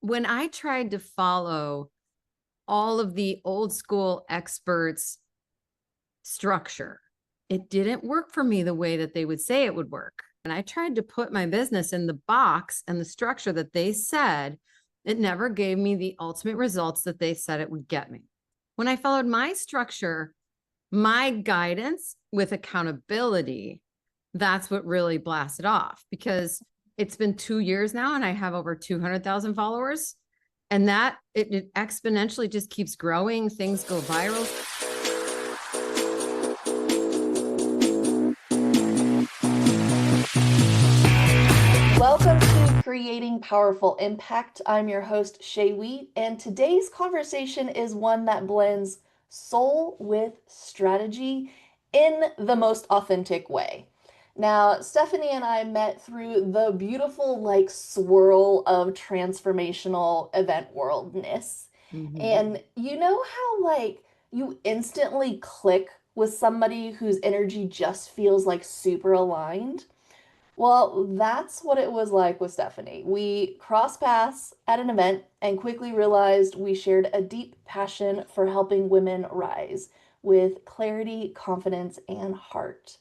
when I tried to follow all of the old school experts' structure, it didn't work for me the way that they would say it would work. And I tried to put my business in the box and the structure that they said, it never gave me the ultimate results that they said it would get me. When I followed my structure, my guidance with accountability, that's what really blasted off, because it's been 2 years now and I have over 200,000 followers, and that it exponentially just keeps growing. Things go viral. Welcome to Creating Powerful Impact. I'm your host, Shay Wheat, and today's conversation is one that blends soul with strategy in the most authentic way. Now, Steffani and I met through the beautiful, swirl of transformational event worldness. And you know how, you instantly click with somebody whose energy just feels like super aligned? Well, that's what it was like with Steffani. We crossed paths at an event and quickly realized we shared a deep passion for helping women rise with clarity, confidence, and heart.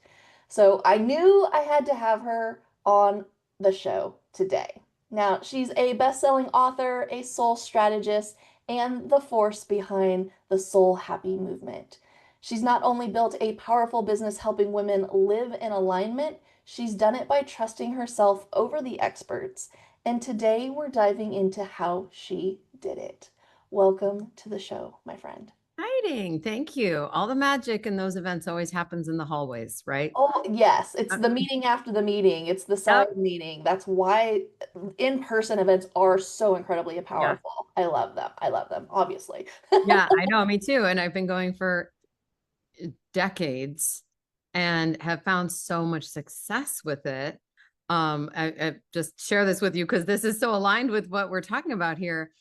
So I knew I had to have her on the show today. Now, she's a best-selling author, a soul strategist, and the force behind the Soul Happy movement. She's not only built a powerful business helping women live in alignment, she's done it by trusting herself over the experts. And today we're diving into how she did it. Welcome to the show, my friend. Exciting. Thank you. All the magic in those events always happens in the hallways, right? Oh, yes. It's the meeting after the meeting. It's the selling meeting. That's why in-person events are so incredibly powerful. I love them. I love them, obviously. Yeah, I know. Me too. And I've been going for decades and have found so much success with it. I just share this with you because this is so aligned with what we're talking about here.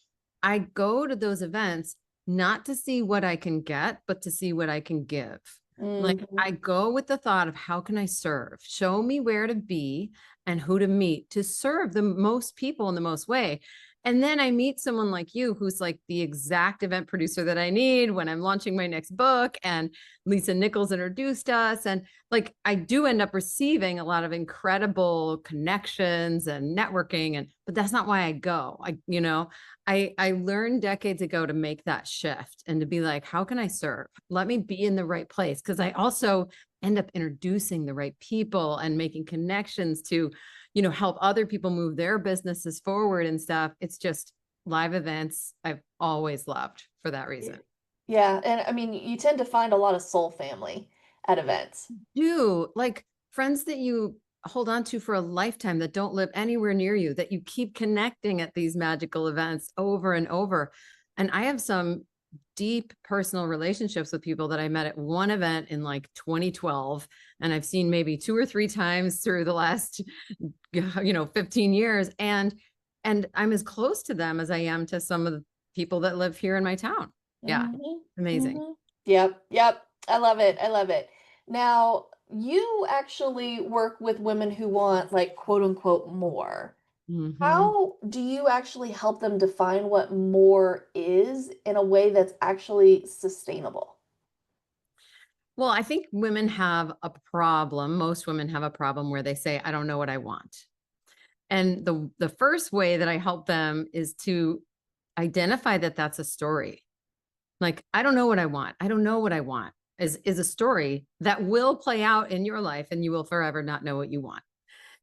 I go to those events not to see what I can get, but to see what I can give. Like I go with the thought of how can I serve? Show me where to be and who to meet to serve the most people in the most way. And then I meet someone like you, who's like the exact event producer that I need when I'm launching my next book. And Lisa Nichols introduced us. And like, I do end up receiving a lot of incredible connections and networking. But that's not why I go. I learned decades ago to make that shift and to be like, how can I serve? Let me be in the right place. Cause I also end up introducing the right people and making connections to help other people move their businesses forward and stuff. It's just live events. I've always loved for that reason. Yeah. And I mean, you tend to find a lot of soul family at events. Like friends that you hold on to for a lifetime that don't live anywhere near you, that you keep connecting at these magical events over and over. And I have some deep personal relationships with people that I met at one event in like 2012. And I've seen maybe 2 or 3 times through the last, 15 years. And I'm as close to them as I am to some of the people that live here in my town. Yeah. Amazing. Yep. I love it. I love it. Now, you actually work with women who want, quote unquote, more. How do you actually help them define what more is in a way that's actually sustainable? Well, I think women have a problem. Most women have a problem where they say, I don't know what I want. And the first way that I help them is to identify that that's a story. Like, I don't know what I want. I don't know what I want is a story that will play out in your life and you will forever not know what you want.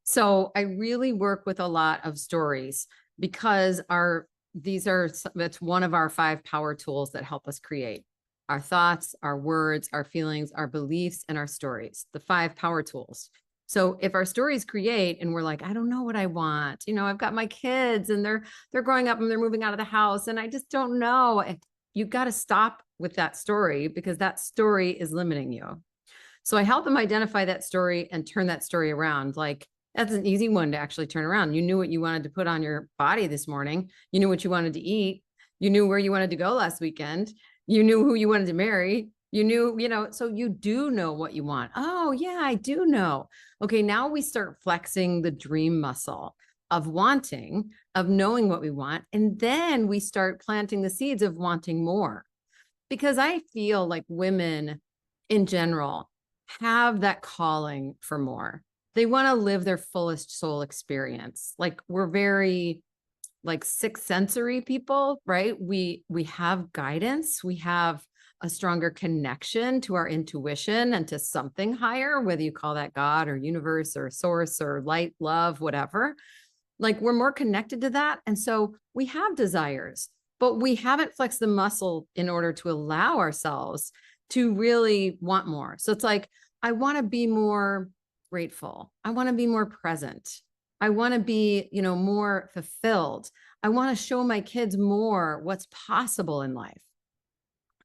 So I really work with a lot of stories because that's one of our 5 power tools that help us create our thoughts, our words, our feelings, our beliefs, and our stories, the 5 power tools. So if our stories create and we're like, I don't know what I want, I've got my kids and they're growing up and they're moving out of the house and I just don't know. You've got to stop with that story because that story is limiting you. So I help them identify that story and turn that story around. Like, that's an easy one to actually turn around. You knew what you wanted to put on your body this morning. You knew what you wanted to eat. You knew where you wanted to go last weekend. You knew who you wanted to marry. You knew, so you do know what you want. Oh yeah, I do know. Okay. Now we start flexing the dream muscle. of wanting, of knowing what we want. And then we start planting the seeds of wanting more. Because I feel like women in general have that calling for more. They want to live their fullest soul experience. Like we're very like sixth sensory people, right? We have guidance, we have a stronger connection to our intuition and to something higher, whether you call that God or universe or source or light, love, whatever. Like we're more connected to that. And so we have desires, but we haven't flexed the muscle in order to allow ourselves to really want more. So it's like, I want to be more grateful. I want to be more present. I want to be, more fulfilled. I want to show my kids more what's possible in life.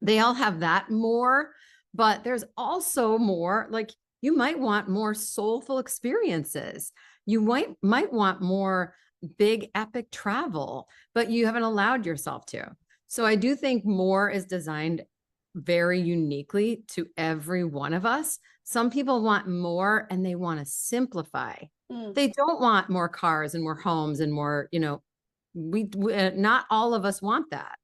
They all have that more, but there's also more, like you might want more soulful experiences. You might want more big epic travel, but you haven't allowed yourself to. So I do think more is designed very uniquely to every one of us. Some people want more and they want to simplify. They don't want more cars and more homes and more, we not all of us want that.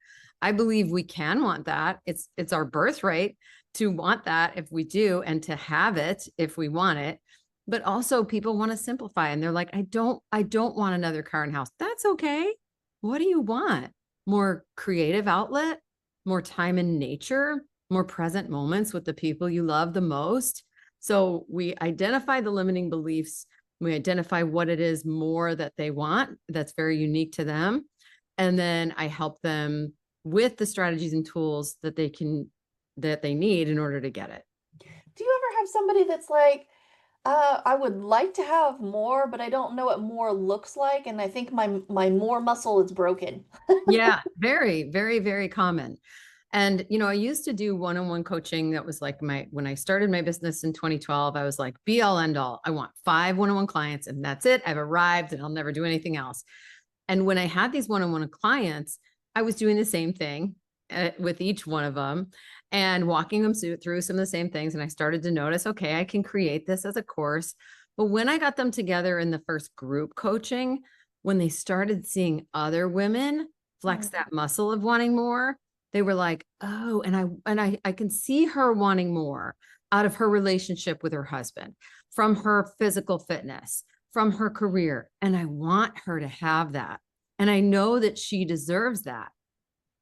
I believe we can want that. It's our birthright to want that if we do, and to have it if we want it. But also people want to simplify and they're like, I don't want another car and house. That's okay. What do you want? More creative outlet, more time in nature, more present moments with the people you love the most. So we identify the limiting beliefs. We identify what it is more that they want that's very unique to them. And then I help them with the strategies and tools that they need in order to get it. Do you ever have somebody that's like, I would like to have more, but I don't know what more looks like, and I think my more muscle is broken. Yeah, very, very, very common. And, I used to do one-on-one coaching. That was like when I started my business in 2012, I was like, be all end all. I want 5 one-on-one clients and that's it. I've arrived and I'll never do anything else. And when I had these one-on-one clients, I was doing the same thing with each one of them and walking them through some of the same things. And I started to notice, okay, I can create this as a course. But when I got them together in the first group coaching, when they started seeing other women flex that muscle of wanting more, they were like, oh, and I can see her wanting more out of her relationship with her husband, from her physical fitness, from her career. And I want her to have that. And I know that she deserves that.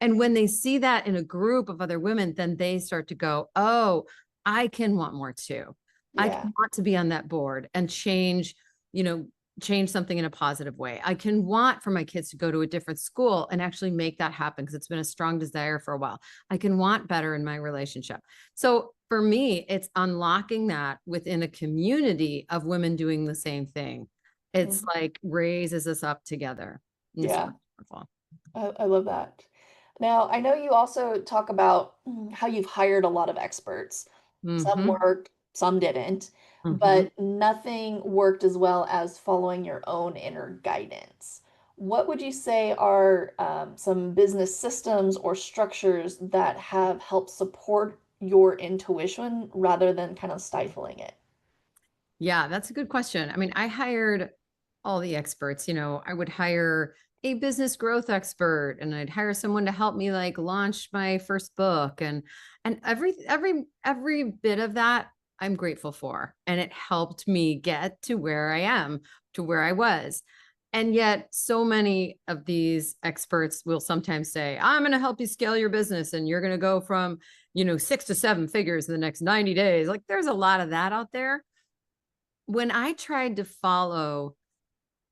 And when they see that in a group of other women, then they start to go, oh, I can want more too. I Yeah. can want to be on that board and change something in a positive way. I can want for my kids to go to a different school and actually make that happen because it's been a strong desire for a while. I can want better in my relationship. So for me, it's unlocking that within a community of women doing the same thing. It's like raises us up together. And it's Yeah. really powerful. I love that. Now, I know you also talk about how you've hired a lot of experts. Some Mm-hmm. worked, some didn't, Mm-hmm. but nothing worked as well as following your own inner guidance. What would you say are some business systems or structures that have helped support your intuition rather than kind of stifling it? Yeah, that's a good question. I mean, I hired all the experts, I would hire a business growth expert and I'd hire someone to help me like launch my first book and every bit of that I'm grateful for. And it helped me get to where I am, to where I was. And yet so many of these experts will sometimes say, I'm going to help you scale your business and you're going to go from, 6 to 7 figures in the next 90 days. Like there's a lot of that out there. When I tried to follow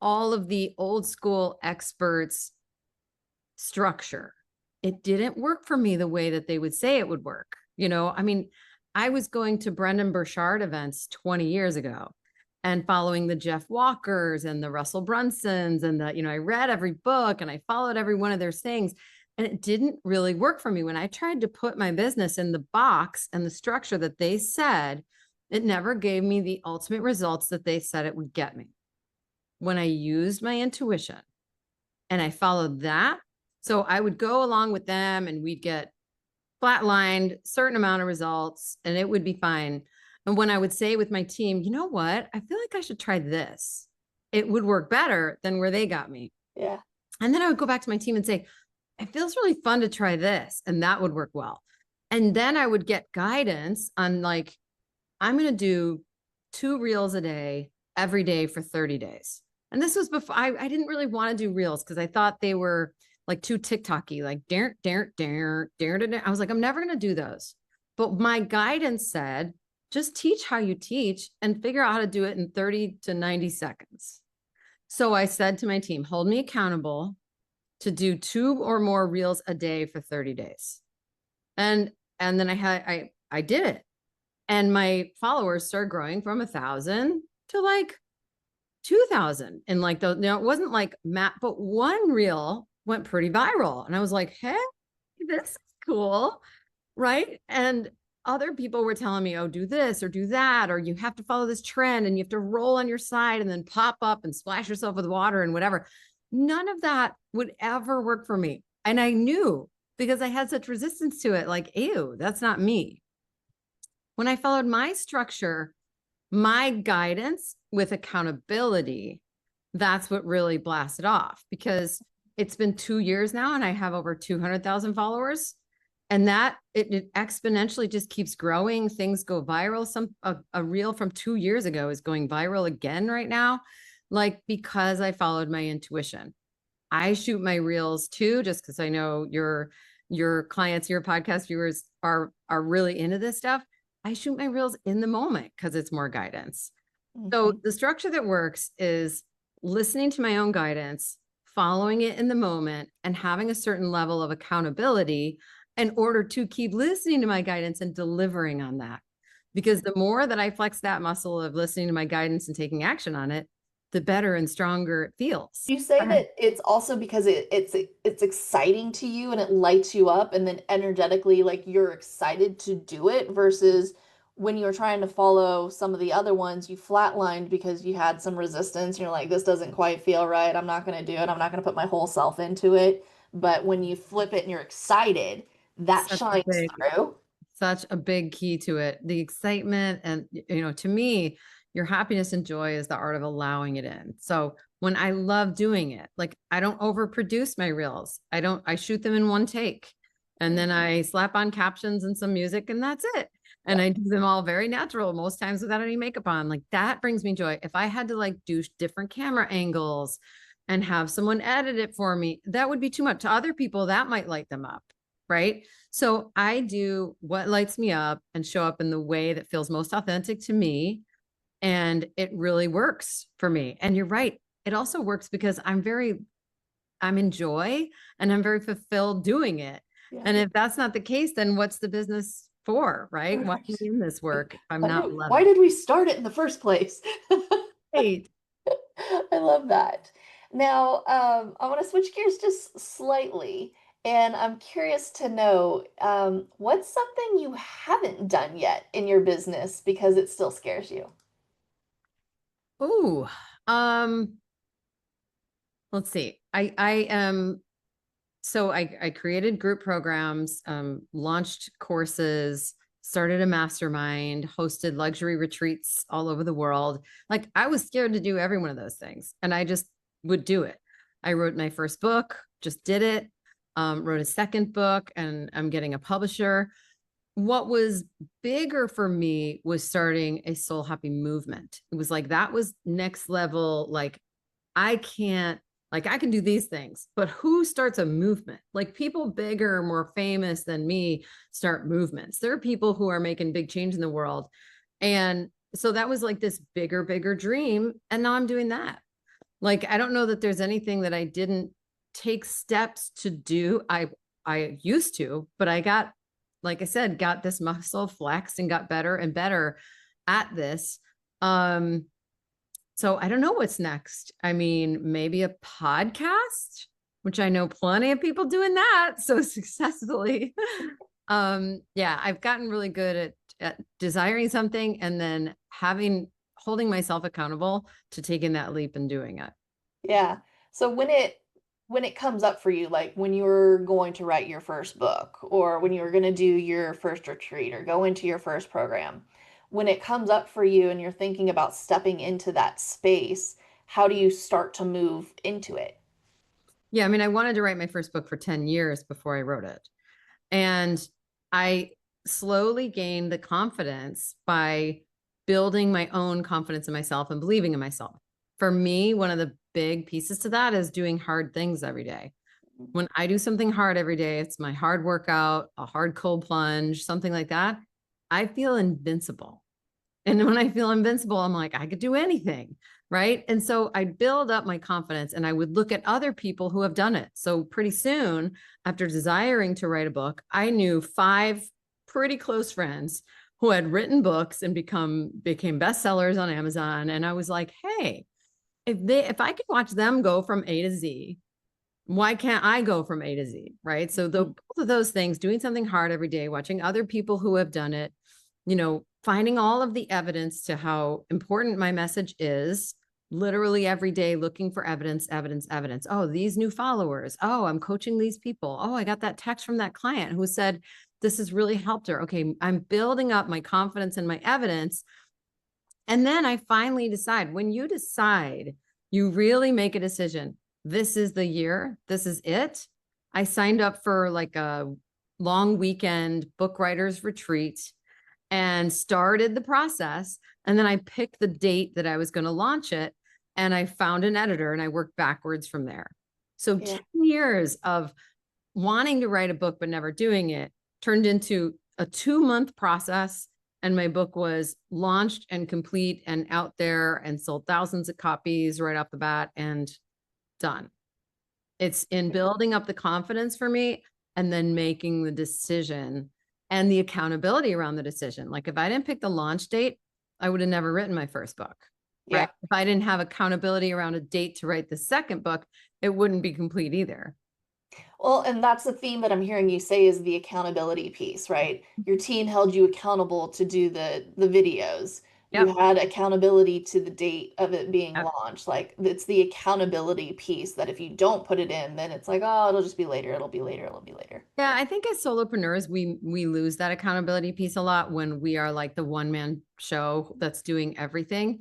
all of the old school experts' structure, it didn't work for me the way that they would say it would work. I mean, I was going to Brendan Burchard events 20 years ago and following the Jeff Walkers and the Russell Brunsons and I read every book and I followed every one of their things. And it didn't really work for me when I tried to put my business in the box and the structure that they said. It never gave me the ultimate results that they said it would get me. When I used my intuition and I followed that, so I would go along with them and we'd get flatlined certain amount of results and it would be fine. And when I would say with my team, you know what, I feel like I should try this. it would work better than where they got me. Yeah. And then I would go back to my team and say, it feels really fun to try this. And that would work well. And then I would get guidance on like, I'm going to do 2 reels a day, every day for 30 days. And this was before I didn't really want to do reels because I thought they were like too TikTok-y, like dare. I was like, I'm never going to do those. But my guidance said, just teach how you teach and figure out how to do it in 30 to 90 seconds. So I said to my team, hold me accountable to do 2 or more reels a day for 30 days. And then I did it. And my followers started growing from 1,000 to like 2,000. And like it wasn't like but one reel went pretty viral. And I was like, hey, this is cool. Right. And other people were telling me, oh, do this or do that, or you have to follow this trend and you have to roll on your side and then pop up and splash yourself with water and whatever. None of that would ever work for me. And I knew because I had such resistance to it, like, ew, that's not me. When I followed my structure, my guidance with accountability, that's what really blasted off, because it's been 2 years now and I have over 200,000 followers. And that it exponentially just keeps growing. Things go viral. A reel from 2 years ago is going viral again right now, like because I followed my intuition. I shoot my reels too, just because I know your clients, your podcast viewers are really into this stuff. I shoot my reels in the moment because it's more guidance. So the structure that works is listening to my own guidance, following it in the moment, and having a certain level of accountability in order to keep listening to my guidance and delivering on that. Because the more that I flex that muscle of listening to my guidance and taking action on it, the better and stronger it feels. You say that it's also because it's exciting to you and it lights you up, and then energetically, like you're excited to do it, versus when you were trying to follow some of the other ones, you flatlined because you had some resistance. You're like, this doesn't quite feel right. I'm not going to do it. I'm not going to put my whole self into it. But when you flip it and you're excited, that shines through. Such a big key to it. The excitement. And, to me, your happiness and joy is the art of allowing it in. So when I love doing it, like I don't overproduce my reels. I shoot them in one take and then I slap on captions and some music and that's it. And I do them all very natural, most times without any makeup on. Like that brings me joy. If I had to like do different camera angles and have someone edit it for me, that would be too much. To other people, that might light them up. Right. So I do what lights me up and show up in the way that feels most authentic to me. And it really works for me. And you're right. It also works because I'm in joy and I'm very fulfilled doing it. Yeah. And if that's not the case, then what's the business for, right? Why are we in this work? Why did we start it in the first place? Right. I love that. Now, I want to switch gears just slightly. And I'm curious to know, what's something you haven't done yet in your business because it still scares you? Ooh, let's see. I created group programs, launched courses, started a mastermind, hosted luxury retreats all over the world. Like I was scared to do every one of those things and I just would do it. I wrote my first book, just did it. Wrote a second book and I'm getting a publisher. What was bigger for me was starting a soul happy movement. It was like, that was next level. Like I can do these things, but who starts a movement? Like people bigger, more famous than me start movements. There are people who are making big change in the world. And so that was like this bigger dream. And now I'm doing that. Like, I don't know that there's anything that I didn't take steps to do. I used to, but I got, like I said, got this muscle flexed and got better and better at this. So I don't know what's next. I mean, maybe a podcast, which I know plenty of people doing that so successfully. Yeah, I've gotten really good at desiring something and then holding myself accountable to taking that leap and doing it. Yeah. So when it comes up for you, like when you're going to write your first book or when you're going to do your first retreat or go into your first program, when it comes up for you and you're thinking about stepping into that space, how do you start to move into it? Yeah. I mean, I wanted to write my first book for 10 years before I wrote it. And I slowly gained the confidence by building my own confidence in myself and believing in myself. For me, one of the big pieces to that is doing hard things every day. When I do something hard every day, it's my hard workout, a hard cold plunge, something like that. I feel invincible. And when I feel invincible, I'm like, I could do anything. Right. And so I build up my confidence and I would look at other people who have done it. So pretty soon, after desiring to write a book, I knew 5 pretty close friends who had written books and became bestsellers on Amazon. And I was like, hey, if I can watch them go from A to Z, why can't I go from A to Z? Right. So both of those things, doing something hard every day, watching other people who have done it, finding all of the evidence to how important my message is, literally every day, looking for evidence, evidence, evidence. Oh, these new followers. Oh, I'm coaching these people. Oh, I got that text from that client who said, this has really helped her. Okay. I'm building up my confidence and my evidence. And then I finally decide. When you decide, you really make a decision. This is the year. This is it. I signed up for like a long weekend book writers retreat and started the process. And then I picked the date that I was going to launch it. And I found an editor and I worked backwards from there. So Yeah. 10 years of wanting to write a book, but never doing it turned into a 2-month process. And my book was launched and complete and out there and sold thousands of copies right off the bat and done. It's in building up the confidence for me and then making the decision and the accountability around the decision. Like if I didn't pick the launch date, I would have never written my first book. Yeah. Right. If I didn't have accountability around a date to write the second book, it wouldn't be complete either. Well, and that's the theme that I'm hearing you say is the accountability piece, right? Your team held you accountable to do the videos. You Yep. had accountability to the date of it being Yep. launched. Like it's the accountability piece that if you don't put it in, then it's like, oh, it'll just be later, it'll be later, it'll be later. Yeah, I think as solopreneurs, we lose that accountability piece a lot when we are like the one-man show that's doing everything.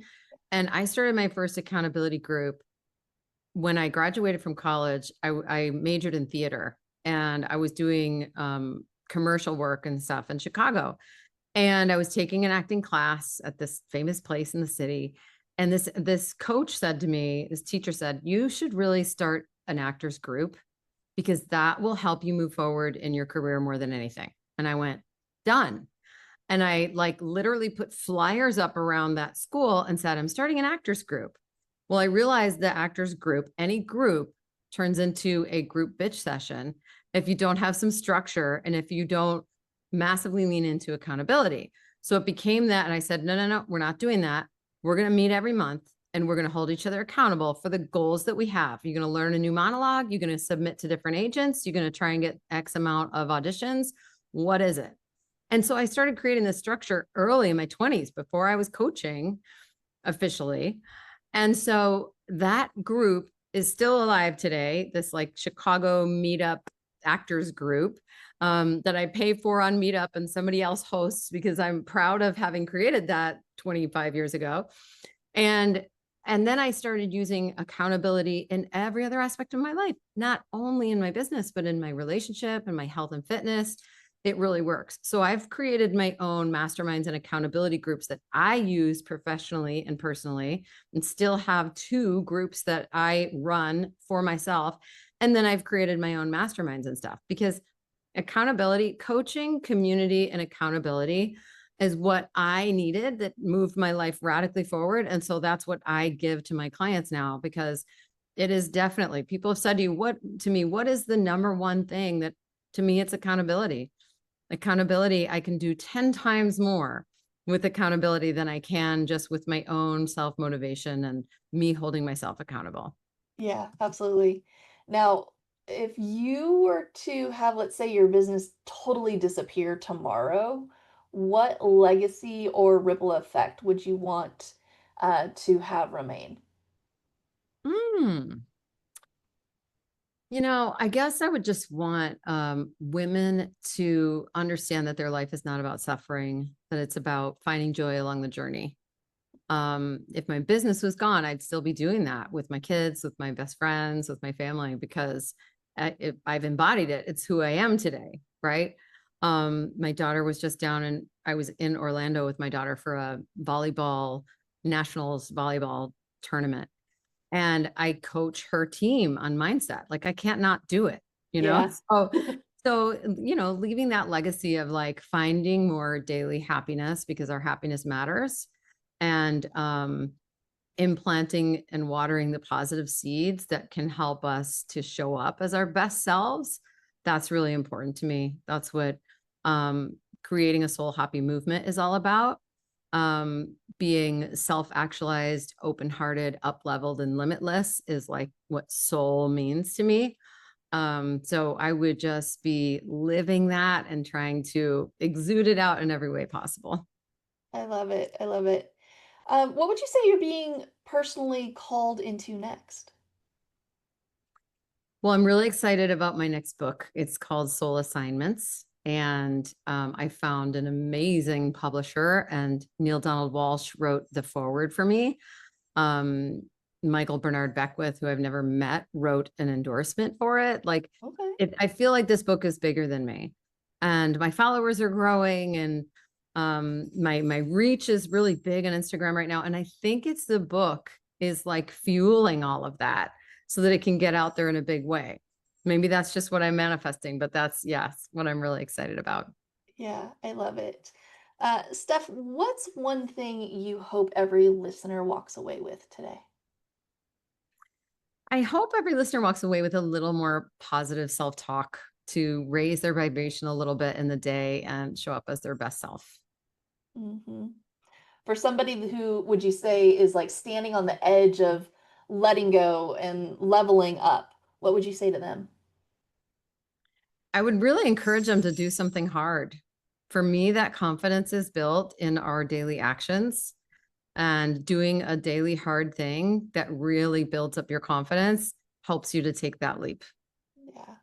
And I started my first accountability group when I graduated from college. I majored in theater and I was doing commercial work and stuff in Chicago. And I was taking an acting class at this famous place in the city. And this coach said to me, this teacher said, you should really start an actors group because that will help you move forward in your career more than anything. And I went, done. And I like literally put flyers up around that school and said, I'm starting an actors group. Well, I realized the actors group, any group turns into a group bitch session if you don't have some structure and if you don't massively lean into accountability. So it became that. And I said, no, we're not doing that. We're going to meet every month and we're going to hold each other accountable for the goals that we have. You're going to learn a new monologue. You're going to submit to different agents. You're going to try and get X amount of auditions. What is it? And so I started creating this structure early in my 20s before I was coaching officially. And so that group is still alive today, this like Chicago meetup actors group that I pay for on Meetup and somebody else hosts because I'm proud of having created that 25 years ago. And then I started using accountability in every other aspect of my life, not only in my business, but in my relationship and my health and fitness. It really works. So I've created my own masterminds and accountability groups that I use professionally and personally, and still have 2 groups that I run for myself. And then I've created my own masterminds and stuff because accountability, coaching, community, and accountability is what I needed that moved my life radically forward. And so that's what I give to my clients now, because it is definitely, people have said to you, what is the number one thing that, to me, it's accountability. Accountability, I can do 10 times more with accountability than I can just with my own self-motivation and me holding myself accountable. Yeah, absolutely. Now, if you were to have, let's say, your business totally disappear tomorrow, what legacy or ripple effect would you want to have remain? Hmm. I guess I would just want women to understand that their life is not about suffering, that it's about finding joy along the journey. If my business was gone, I'd still be doing that with my kids, with my best friends, with my family, because I've embodied it. It's who I am today. Right. My daughter was just down, and I was in Orlando with my daughter for a nationals volleyball tournament. And I coach her team on mindset. Like, I can't not do it, you know? Yeah. So, leaving that legacy of like finding more daily happiness, because our happiness matters, and implanting and watering the positive seeds that can help us to show up as our best selves. That's really important to me. That's what creating a soul happy movement is all about. Being self-actualized, open-hearted, up-leveled, and limitless is like what soul means to me. So I would just be living that and trying to exude it out in every way possible. I love it. I love it. What would you say you're being personally called into next? Well, I'm really excited about my next book. It's called Soul Assignments. And I found an amazing publisher, and Neil Donald Walsh wrote the foreword for me. Michael Bernard Beckwith, who I've never met, wrote an endorsement for it. Like, Okay. I feel like this book is bigger than me, and my followers are growing, and my reach is really big on Instagram right now. And I think it's the book is like fueling all of that so that it can get out there in a big way. Maybe that's just what I'm manifesting, but that's, yes, what I'm really excited about. Yeah, I love it. Steph, what's one thing you hope every listener walks away with today? I hope every listener walks away with a little more positive self-talk to raise their vibration a little bit in the day and show up as their best self. Hmm. For somebody who would you say is like standing on the edge of letting go and leveling up, what would you say to them? I would really encourage them to do something hard. For me, that confidence is built in our daily actions, and doing a daily hard thing that really builds up your confidence helps you to take that leap. Yeah.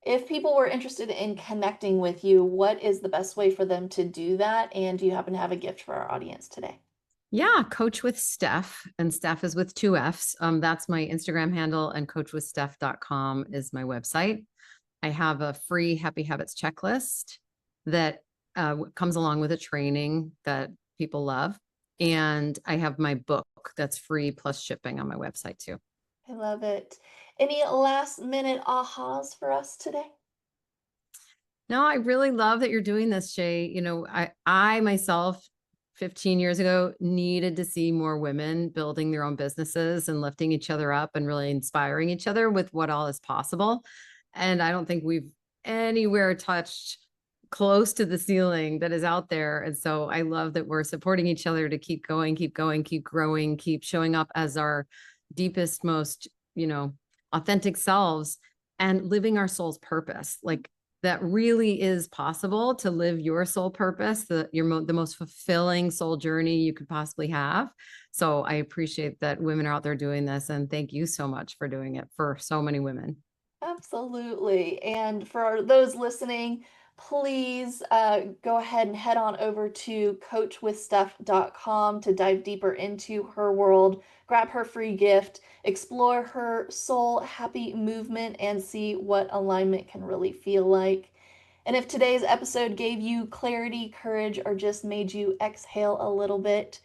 If people were interested in connecting with you, what is the best way for them to do that? And do you happen to have a gift for our audience today? Yeah, Coach with Steph, and Steph is with two F's. That's my Instagram handle, and coachwithsteph.com is my website. I have a free Happy Habits checklist that comes along with a training that people love. And I have my book that's free plus shipping on my website too. I love it. Any last minute ahas for us today? No, I really love that you're doing this, Shay. I myself 15 years ago needed to see more women building their own businesses and lifting each other up and really inspiring each other with what all is possible. And I don't think we've anywhere touched close to the ceiling that is out there. And so I love that we're supporting each other to keep going, keep growing, keep showing up as our deepest, most, authentic selves, and living our soul's purpose. Like, that really is possible to live your soul purpose, the most fulfilling soul journey you could possibly have. So I appreciate that women are out there doing this. And thank you so much for doing it for so many women. Absolutely. And for those listening, please go ahead and head on over to coachwithsteph.com to dive deeper into her world, grab her free gift, explore her soul happy movement, and see what alignment can really feel like. And if today's episode gave you clarity, courage, or just made you exhale a little bit,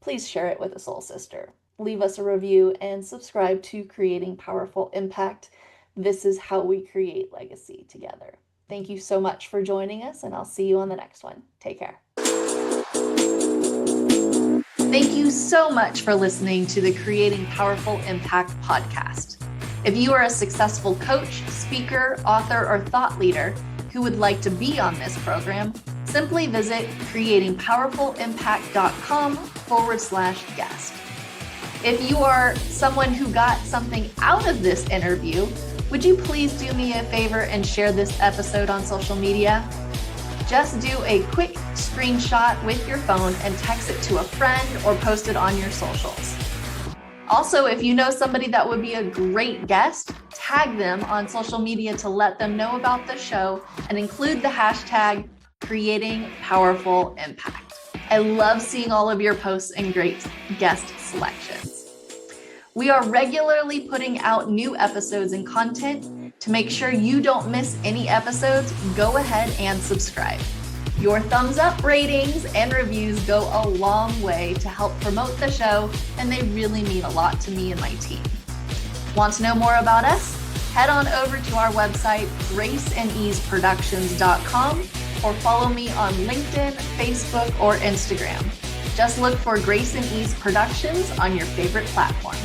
please share it with a soul sister. Leave us a review and subscribe to Creating Powerful Impact. This is how we create legacy together. Thank you so much for joining us, and I'll see you on the next one. Take care. Thank you so much for listening to the Creating Powerful Impact podcast. If you are a successful coach, speaker, author, or thought leader who would like to be on this program, simply visit creatingpowerfulimpact.com/guest. If you are someone who got something out of this interview, would you please do me a favor and share this episode on social media? Just do a quick screenshot with your phone and text it to a friend or post it on your socials. Also, if you know somebody that would be a great guest, tag them on social media to let them know about the show and include the hashtag Creating Powerful Impact. I love seeing all of your posts and great guest selections. We are regularly putting out new episodes and content. To make sure you don't miss any episodes, go ahead and subscribe. Your thumbs up, ratings, and reviews go a long way to help promote the show, and they really mean a lot to me and my team. Want to know more about us? Head on over to our website, graceandeaseproductions.com, or follow me on LinkedIn, Facebook, or Instagram. Just look for Grace and Ease Productions on your favorite platform.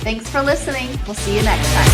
Thanks for listening. We'll see you next time.